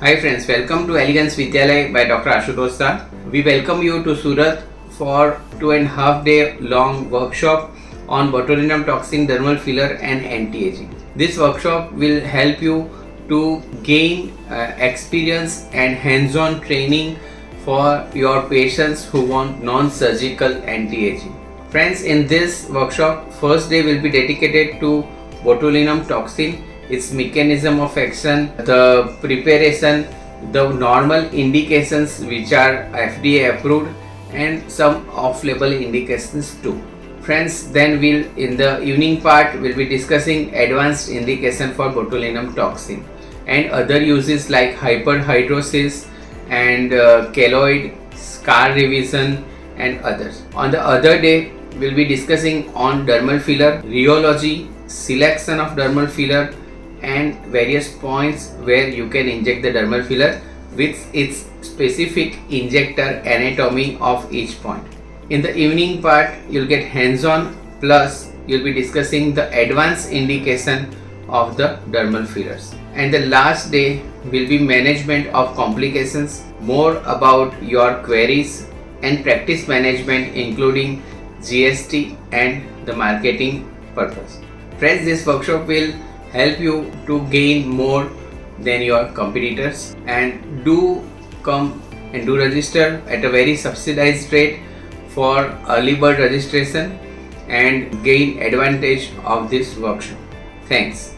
Hi friends, welcome to Elegance Vidhyalay by Dr. Ashutosh. Shah. We welcome you to Surat for 2.5 day long workshop on botulinum toxin, dermal filler and anti-aging. This workshop will help you to gain experience and hands-on training for your patients who want non-surgical anti-aging. Friends, in this workshop, first day will be dedicated to botulinum toxin, its mechanism of action, the preparation, the normal indications which are FDA approved and some off-label indications too. Friends, then in the evening part we'll be discussing advanced indication for botulinum toxin and other uses like hyperhidrosis and keloid, scar revision and others. On the other day we'll be discussing on dermal filler, rheology, selection of dermal filler and various points where you can inject the dermal filler with its specific injector anatomy of each point. In the evening part you'll get hands-on, plus you'll be discussing the advanced indication of the dermal fillers. And the last day will be management of complications, more about your queries and practice management including GST and the marketing purpose. Friends, this workshop will help you to gain more than your competitors, and do come and do register at a very subsidized rate for early bird registration and gain advantage of this workshop. Thanks.